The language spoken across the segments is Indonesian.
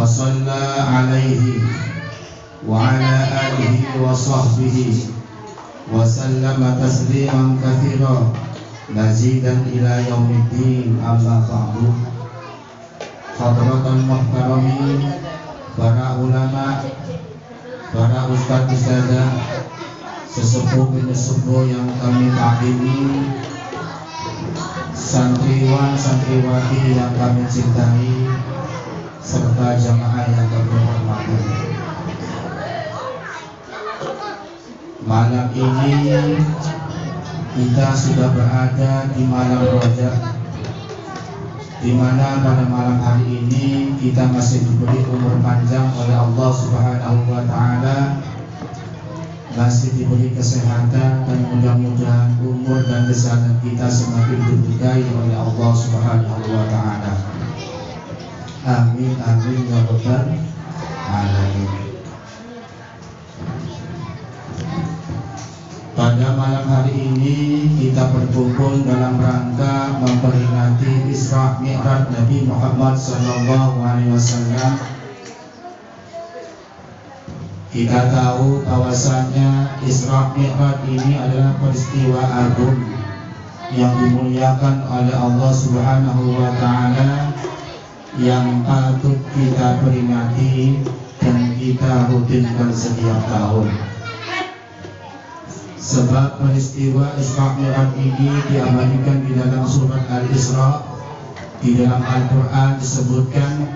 وصلى عليه وعلى آله وصحبه وسلم تسليما كثيرا مزيدا إلى يوم الدين. أما بعد. Hadratul muhtaramin, para ulama, para ustaz-ustazah, sesepuh-sesepuh yang kami takdimi, santriwan santriwati yang kami cintai, serta jamaah yang kami hormati. Malam ini kita sudah berada di malam Rajab, di mana pada malam hari ini kita masih diberi umur panjang oleh Allah Subhanahu wa Ta'ala, masih diberi kesehatan, dan mudah-mudahan umur dan kesehatan kita semakin diberkahi oleh Allah Subhanahu wa Ta'ala. Amin amin ya rabbal alamin. Pada malam hari ini kita berkumpul dalam rangka memperingati Isra Mi'raj Nabi Muhammad SAW. Kita tahu bahwasanya Isra Mi'raj ini adalah peristiwa agung yang dimuliakan oleh Allah Subhanahu wa Ta'ala, yang patut kita peringati dan kita rutinkan setiap tahun. Sebab peristiwa Isra Mi'raj ini diabadikan di dalam surat Al-Isra. Di dalam Al-Quran disebutkan,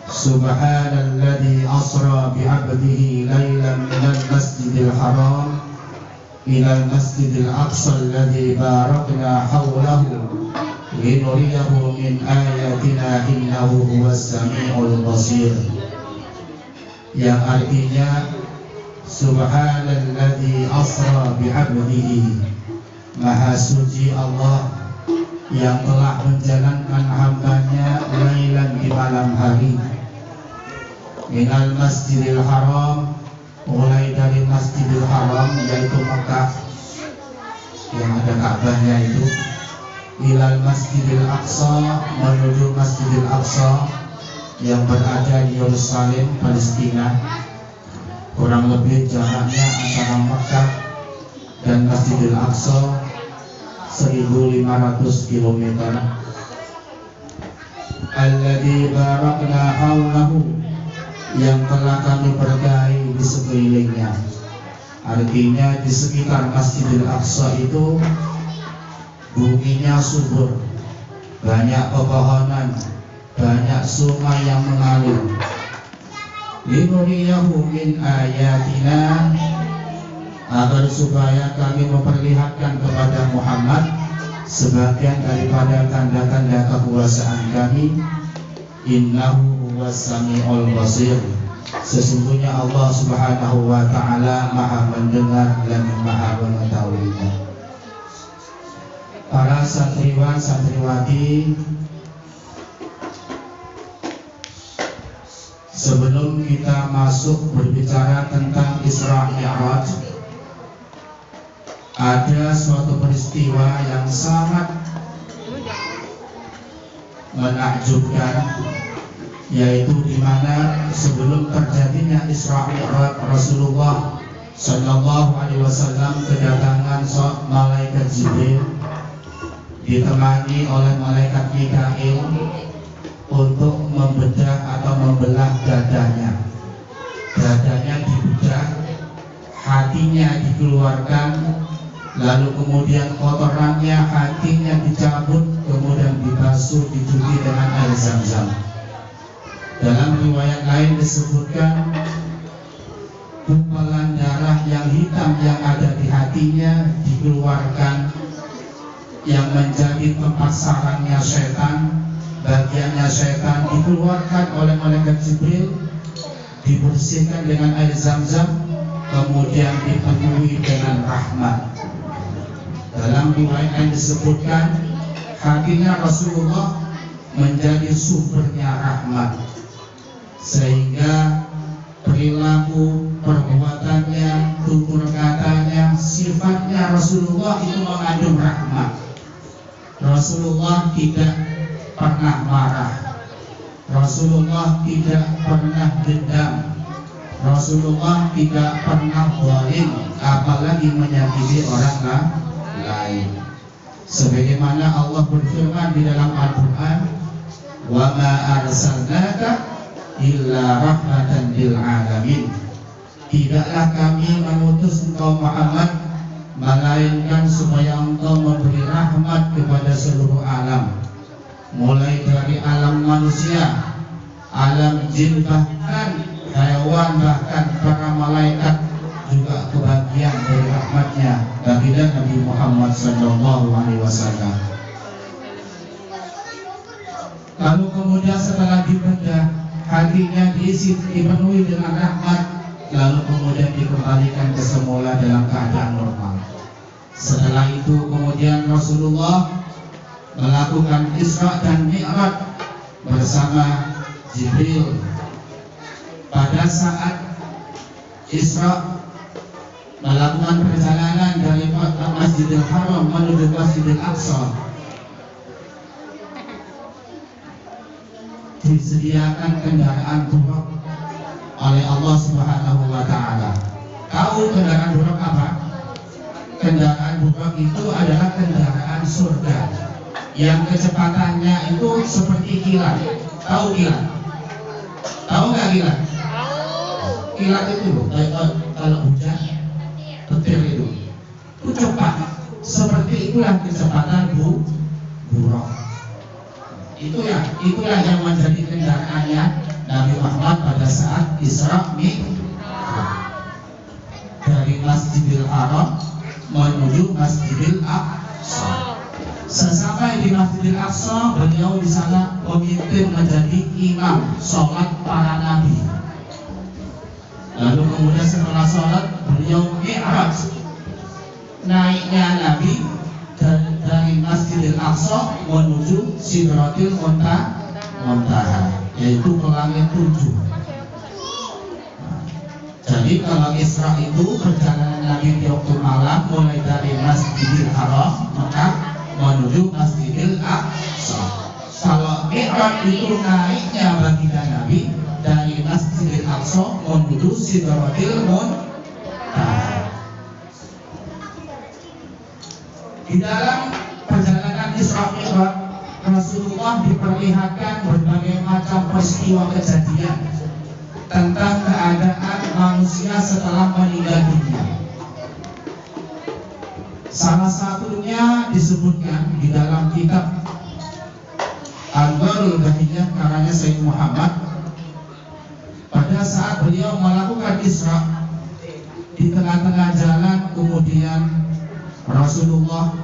Subhanalladzi asra bi'abdihi laylan minal masjidil haram ilal masjidil aqsa alladzi barakna hawlahu linuriyahu min ayatina innahu huwas sami'ul basir. Yang artinya Subhanalladzi asra bi'abdihi, Maha suci Allah yang telah menjalankan hambanya lailan di malam hari, minal masjidil haram, mulai dari masjidil haram yaitu Mekah yang ada Ka'bahnya itu, ilal masjidil aqsa, menuju masjidil aqsa yang berada di Yerusalem, Palestina. Kurang lebih jaraknya antara Mekah dan Masjidil Aqsa 1.500 km. Alladzi barakna haulahu, yang telah kami berkahi di sekelilingnya. Artinya di sekitar Masjidil Aqsa itu buminya subur, banyak pepohonan, banyak sungai yang mengalir. Linuriyahu min ayatina, agar supaya kami memperlihatkan kepada Muhammad sebagian daripada tanda-tanda kekuasaan kami. Innahu huwas sami'ul basir, sesungguhnya Allah Subhanahu wa Ta'ala Maha mendengar dan Maha mengetahui. Para santriwan santriwati, sebelum kita masuk berbicara tentang Isra Mi'raj, ada suatu peristiwa yang sangat menakjubkan, yaitu di mana sebelum terjadinya Isra Mi'raj, Rasulullah Sallallahu Alaihi Wasallam kedatangan malaikat Jibril ditemani oleh malaikat Mikail untuk membedah atau membelah dadanya. Dadanya dibedah, hatinya dikeluarkan, lalu kemudian kotorannya, hatinya dicabut, kemudian dibasuh, dicuci dengan air Zam-Zam. Dalam riwayat lain disebutkan gumpalan darah yang hitam yang ada di hatinya dikeluarkan, yang menjadi tempat sarangnya setan, bagiannya setan dikeluarkan oleh malaikat Jibril, dibersihkan dengan air Zam-Zam, kemudian dipenuhi dengan rahmat. Dalam riwayat yang disebutkan, hatinya Rasulullah menjadi sumbernya rahmat, sehingga perilaku, perbuatannya, tutur katanya, sifatnya Rasulullah itu mengandung rahmat. Rasulullah tidak pernah marah, Rasulullah tidak pernah dendam, Rasulullah tidak pernah zalim, apalagi menyakiti orang lain. Sebagaimana Allah berfirman di dalam Al-Quran, wa ma arsalnaka illa rahmatan lil alamin. Tidaklah kami mengutus engkau Muhammad melainkan supaya engkau memberi rahmat kepada seluruh alam, mulai dari alam manusia, alam jin, bahkan hewan, bahkan para malaikat juga kebagian dari rahmatnya baginda Nabi Muhammad SAW. Lalu kemudian setelah dibedah, hatinya dipenuhi dengan rahmat, lalu kemudian dikembalikan ke semula dalam keadaan normal. Setelah itu kemudian Rasulullah melakukan Isra dan Mi'raj bersama Jibril. Pada saat Isra melakukan perjalanan dari Masjidil Haram menuju Masjidil Aqsa, disediakan kendaraan buruk oleh Allah Subhanahu wa Ta'ala. Tahu kendaraan buruk apa? Kendaraan buruk itu adalah kendaraan surga yang kecepatannya itu seperti kilat. Tahu kilat? Tahu nggak kilat? Kilat itu loh, kalau hujan petir itu cepat. Seperti itulah kecepatan buruk. Itulah yang menjadi kendaraannya Nabi Muhammad pada saat Isra Mi'raj dari Masjidil Haram menuju Masjidil Aqsa. Sesampai di Masjidil Aqsa, beliau di sana memimpin menjadi imam sholat para nabi. Lalu kemudian setelah sholat, beliau Mi'raj, naiknya Nabi dari Masjidil Aqsa menuju Sidratil Muntaha, yaitu ke langit 7. Jadi kalau Isra itu perjalanan Nabi di waktu malam mulai dari Masjidil Haram Mekah menuju Masjidil Aqsa. Kalau Mi'raj itu naiknya baginda Nabi dari Masjidil Aqsa menuju Sidratil Muntaha. Di dalam perjalanan Isra Mi'raj, Rasulullah diperlihatkan berbagai macam peristiwa kejadian tentang keadaan manusia setelah meninggal dunia. Salah satunya disebutkan di dalam kitab Al-Barul Bahiyah karya Sayyid Muhammad. Pada saat beliau melakukan Isra, di tengah-tengah jalan kemudian Rasulullah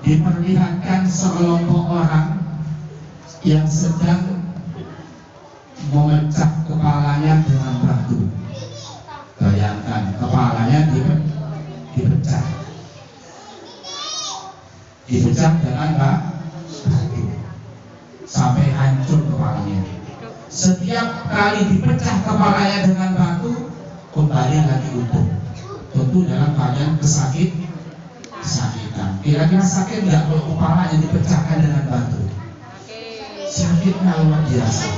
diperlihatkan sekelompok orang yang sedang memecah kepalanya dengan batu. Bayangkan, kepalanya dipecah dengan batu sampai hancur kepalanya. Setiap kali dipecah kepalanya dengan batu, kembali lagi utuh. Tentu dalam keadaan kesakitan. Kira-kira sakit nggak kalau kepalanya dipecahkan dengan batu? Sakitnya luar biasa.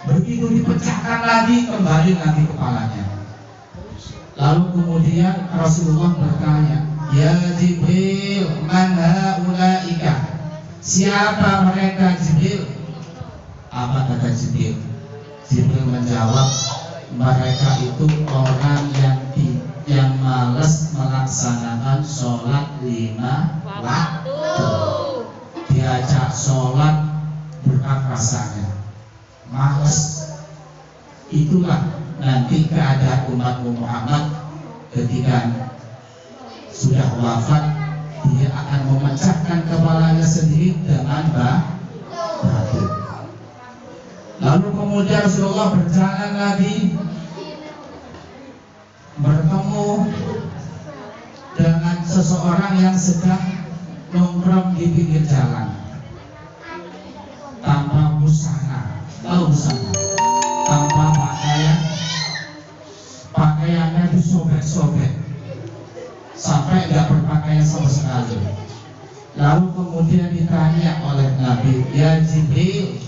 Begitu dipecahkan lagi, kembali lagi kepalanya. Lalu kemudian Rasulullah bertanya, ya Jibril, man haulaika? Siapa mereka Jibril? Apa kata Jibril? Jibril menjawab, mereka itu orang yang malas melaksanakan sholat 5 waktu. Diajak sholat berat rasanya, malas. Itulah nanti keadaan umat Muhammad ketika sudah wafat, dia akan memecahkan kepalanya sendiri dengan batu. Lalu kemudian Rasulullah berjalan lagi, bertemu dengan seseorang yang sedang nongkrong di pinggir jalan tanpa busana, tanpa pakaian sobek sampai nggak berpakaian sama sekali. Lalu kemudian ditanya oleh Nabi, ya Jibril,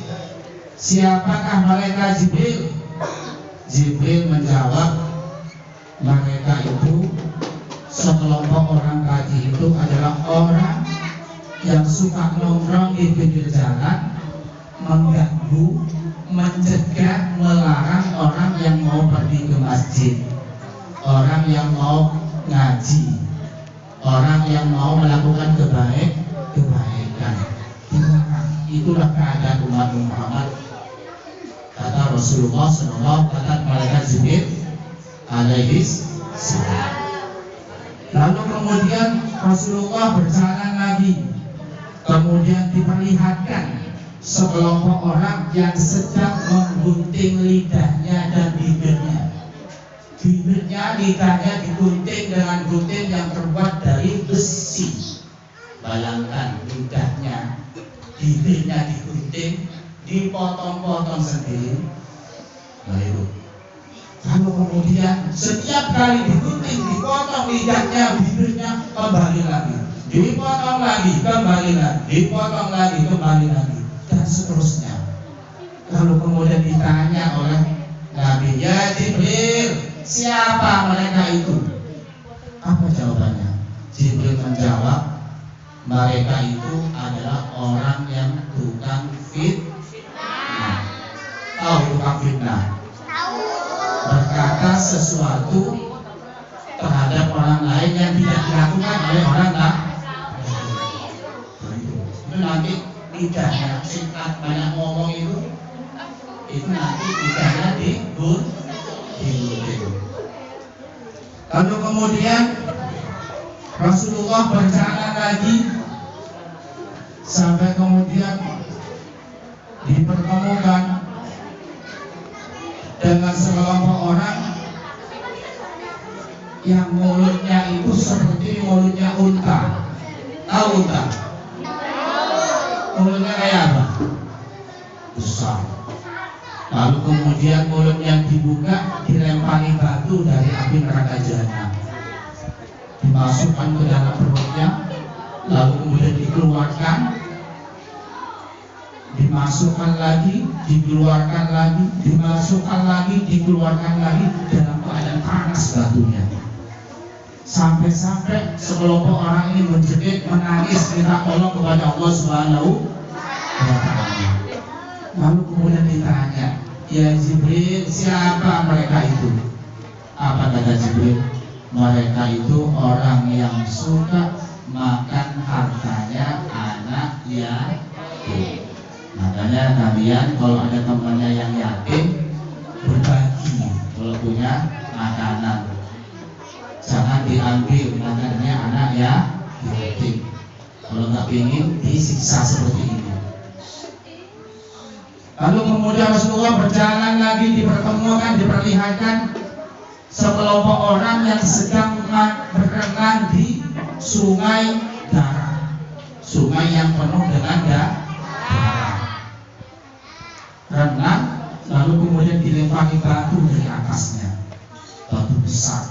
siapakah malaikat Jibril? Jibril menjawab, mereka itu sekelompok orang tadi itu adalah orang yang suka nongkrong di pinggir jalan, mengganggu, mencegah, melarang orang yang mau pergi ke masjid, orang yang mau ngaji, orang yang mau melakukan kebaikan. Itulah keadaan umat Muhammad. Kata Rasulullah SAW, kata malaikat Jibril alaihi salam. Lalu kemudian Rasulullah berjalan lagi, kemudian diperlihatkan sekelompok orang yang sedang menggunting lidahnya dan bibirnya. Bibirnya, lidahnya digunting dengan gunting yang terbuat dari besi. Bayangkan lidahnya, bibirnya digunting, dipotong-potong sendiri. Nah itu. Lalu kemudian setiap kali digunting, dipotong lidahnya, bibirnya, kembali lagi, dipotong lagi, kembali lagi, dipotong lagi, kembali lagi, dan seterusnya. Lalu kemudian ditanya oleh Nabi, ya Jibril, siapa mereka itu? Apa jawabannya? Jibril menjawab, mereka itu adalah orang yang tukang fitnah. Tahu tukang fitnah? Berkata sesuatu terhadap orang lain yang tidak dilakukan oleh orang lain. Itu nanti lidahnya singkat banyak ngomong itu nanti lidahnya digunting. Lalu kemudian Rasulullah berjalan lagi sampai kemudian dipertemukan dengan sekelompok orang yang mulutnya itu seperti mulutnya unta. Tahu unta? Mulutnya kayak apa? Besar. Lalu kemudian mulutnya dibuka, dilempari batu dari api neraka jahanam, dimasukkan ke dalam perutnya, lalu kemudian dikeluarkan, dimasukkan lagi, dikeluarkan lagi, dimasukkan lagi, dikeluarkan lagi, dalam keadaan panas batunya. Sampai-sampai sekelompok orang ini menjerit, menangis, minta tolong kepada Allah Subhanahu wa Ta'ala. Lalu kemudian ditanya, ya Jibril, siapa mereka itu? Apa kata Jibril? Mereka itu orang yang suka makan hartanya anak yatim. Makanya kalian kalau ada temannya yang yatim, berbagi kalau punya makanan. Jangan diambil makanannya anak yatim. Kalau nggak ingin disiksa seperti ini. Lalu kemudian Rasulullah berjalan lagi, dipertemukan, diperlihatkan sekelompok orang yang sedang berenang di sungai darah, sungai yang penuh dengan darah. Renang, lalu kemudian dilempari batu dari atasnya, batu besar.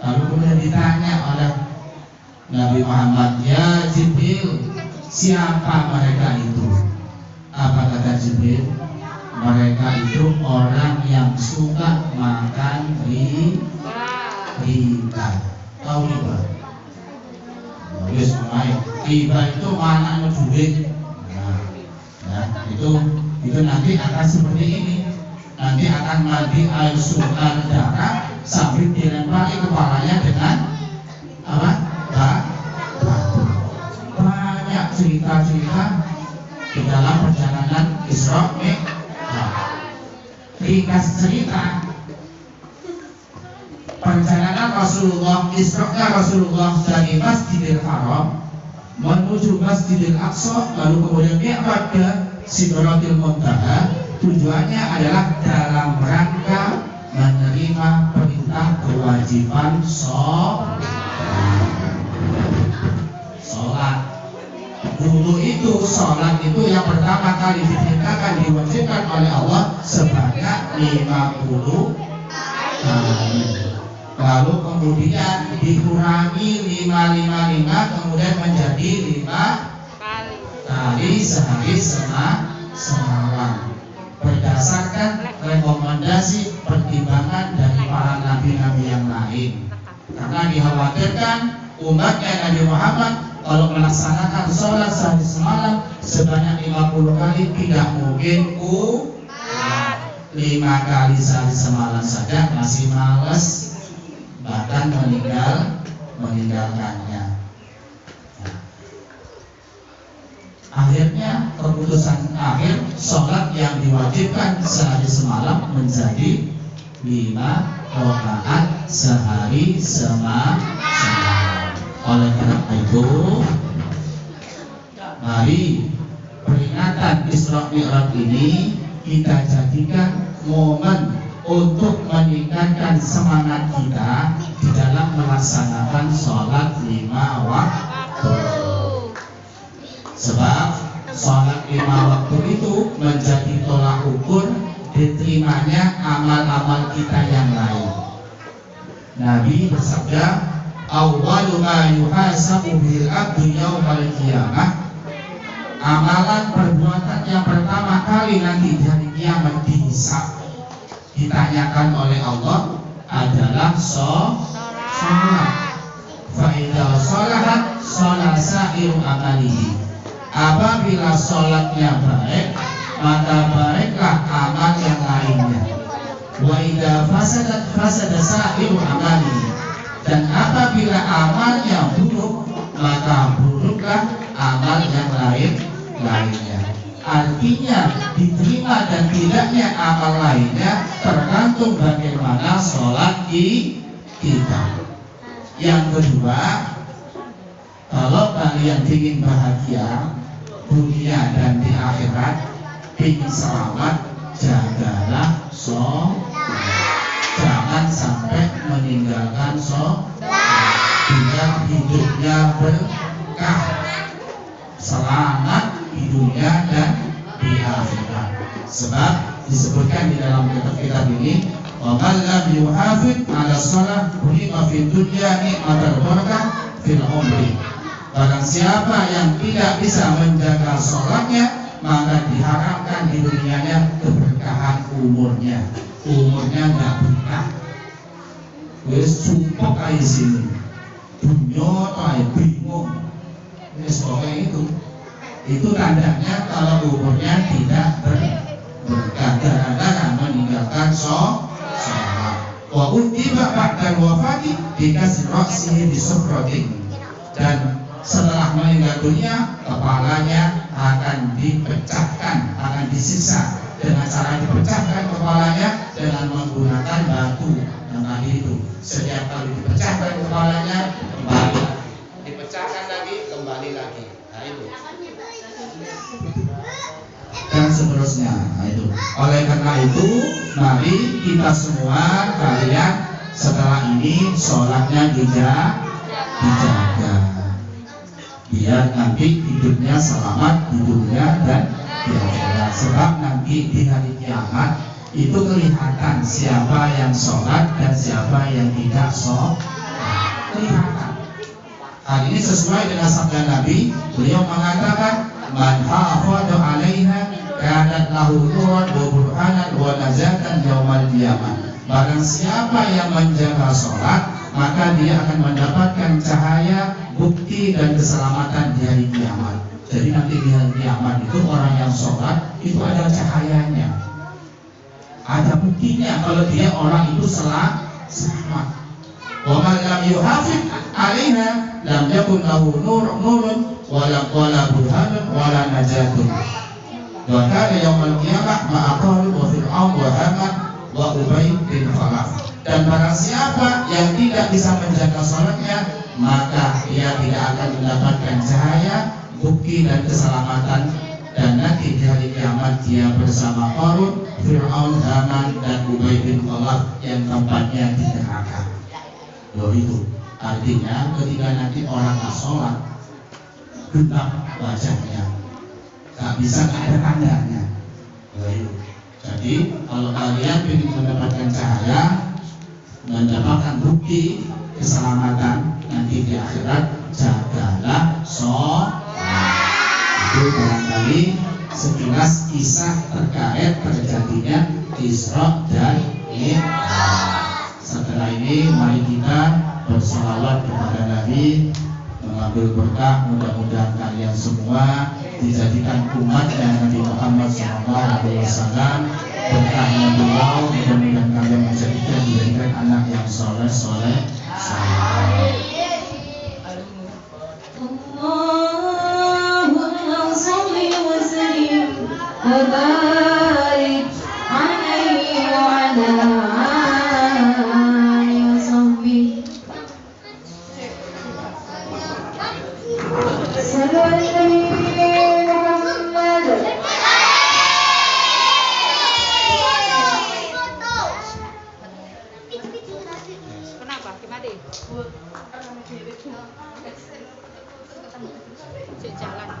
Lalu kemudian ditanya oleh Nabi Muhammad, ya Jibril, siapa mereka itu? Apa kata Jibril? Mereka itu orang yang suka makan riba. Tahu riba? Wis main. Riba itu maknanya duit. Nah, itu nanti akan seperti ini. Nanti akan mandi air sungai darah sambil dilempari kepalanya dengan apa? Batu. Banyak cerita-cerita di dalam perjalanan Isra Mi'raj. Ringkas cerita perjalanan Rasulullah, Isra-nya Rasulullah dari Masjidil Haram menuju Masjidil Aqsa, lalu kemudian Mi'raj ke Sidratil Muntaha. Tujuannya adalah dalam rangka menerima perintah kewajiban sholat. Dulu itu sholat itu yang pertama kali diperintahkan, diwajibkan oleh Allah sebanyak 50 kali. lalu kemudian dikurangi 555 kemudian menjadi 5 kali sehari semalam berdasarkan rekomendasi pertimbangan dari para nabi-nabi yang lain, karena dikhawatirkan umatnya Nabi Muhammad kalau melaksanakan sholat sehari semalam sebanyak 50 kali tidak mungkin 5 kali sehari semalam saja masih malas, bahkan meninggalkannya. Akhirnya keputusan akhir sholat yang diwajibkan sehari semalam menjadi 5 rakaat sehari semalam. Oleh karena itu, mari peringatan Isra Mi'raj ini kita jadikan momen untuk meningkatkan semangat kita di dalam melaksanakan sholat 5 waktu. Sebab sholat 5 waktu itu menjadi tolak ukur diterimanya amal-amal kita yang lain. Nabi bersabda, "Awwalu ma yuhasabu bil abdu yaumal qiyamah." Amalan perbuatan yang pertama kali nanti di hari kiamat dihisab, ditanyakan oleh Allah adalah sholat. Fa idza sholahat sholat sa'iru amalihi. Apabila sholatnya baik, maka baiklah amal yang lainnya. Wa idza fasadat fasada sa'iru amalihi. Dan apabila amalnya buruk, maka buruklah amal yang lainnya. Artinya diterima dan tidaknya amal lainnya tergantung bagaimana sholat kita. Yang kedua, kalau kalian ingin bahagia dunia dan di akhirat, ingin selamat, jagalah sholat. Jangan sampai meninggalkan sholat, biar hidupnya berkah, selamat di dunia dan di akhirat. Sebab disebutkan di dalam kitab ini, wa man lam yuhafid 'ala shalah ulima fid dunya ni'matul barakah fil umri. Barang siapa yang tidak bisa menjaga sholatnya, maka diharapkan di dunianya keberkahan umurnya. Umurnya nggak berkah. Wes sumpah kayak sini, dunia kayak bingung. Wes pokoknya itu tandanya kalau umurnya tidak berkah gara-gara meninggalkan sholat. Wa utiba ba'dal wafati dikasih roksihi disufrotin, dan setelah meninggal dunia kepalanya akan dipecahkan, akan disiksa. Dengan cara dipecahkan kepalanya dengan menggunakan batu. Yang tadi itu setiap kali dipecahkan kepalanya kembali, dipecahkan lagi kembali lagi. Nah itu dan seterusnya. Nah, itu. Oleh karena itu, mari kita semua kalian setelah ini sholatnya dijaga, biar nanti hidupnya selamat di dunia dan di akhirat. Sebab nanti di hari kiamat itu kelihatan siapa yang sholat dan siapa yang tidak sholat. Kelihatan. Hal ini sesuai dengan sabda Nabi. Beliau mengatakan, "Man hafadha 'alaiha kanat lahu nuran wa burhanan wa najatan yaumal qiyamah." Barang siapa yang menjaga sholat, maka dia akan mendapatkan cahaya, bukti dan keselamatan di hari kiamat. Jadi nanti di hari kiamat itu orang yang sholat itu ada cahayanya, ada buktinya kalau dia orang itu selamat. Wa man lam yuhafid 'alaiha lam yakun lahu nurun wala burhanun wala najatun. Wa kana yaumal qiyamah ma'a Qarun wa Fir'aun wa Haman wa Ubay bin Khalaf. Dan barang siapa yang tidak bisa menjaga sholatnya, maka dia tidak akan mendapatkan cahaya, bukti dan keselamatan, dan nanti di hari kiamat dia bersama Qarun, Fir'aun, Haman dan Ubay bin Khalaf yang tempatnya di neraka. Loh itu artinya ketika nanti orang sholat gelap wajahnya, tak bisa ada tandanya. Loh itu. Jadi kalau kalian ingin mendapatkan cahaya, mendapatkan mendapatkan bukti keselamatan nanti di akhirat, jagalah sholat. Itu barangkali sekilas kisah terkait terjadinya Isra dan Mi'raj. Setelah ini mari kita bersolawat kepada Nabi, mengambil berkah. Mudah-mudahan kalian semua dijadikan umatnya Nabi Muhammad SAW. Berkahnya beliau, mudah-mudahan kalian menjadikan anak yang soleh. Allahumma shalli wa sallim wa barik alaihi wa ala alihi wa sahbihi. Sallu ala Nabi Muhammad. Kenapa? Gimana? Cek jalan.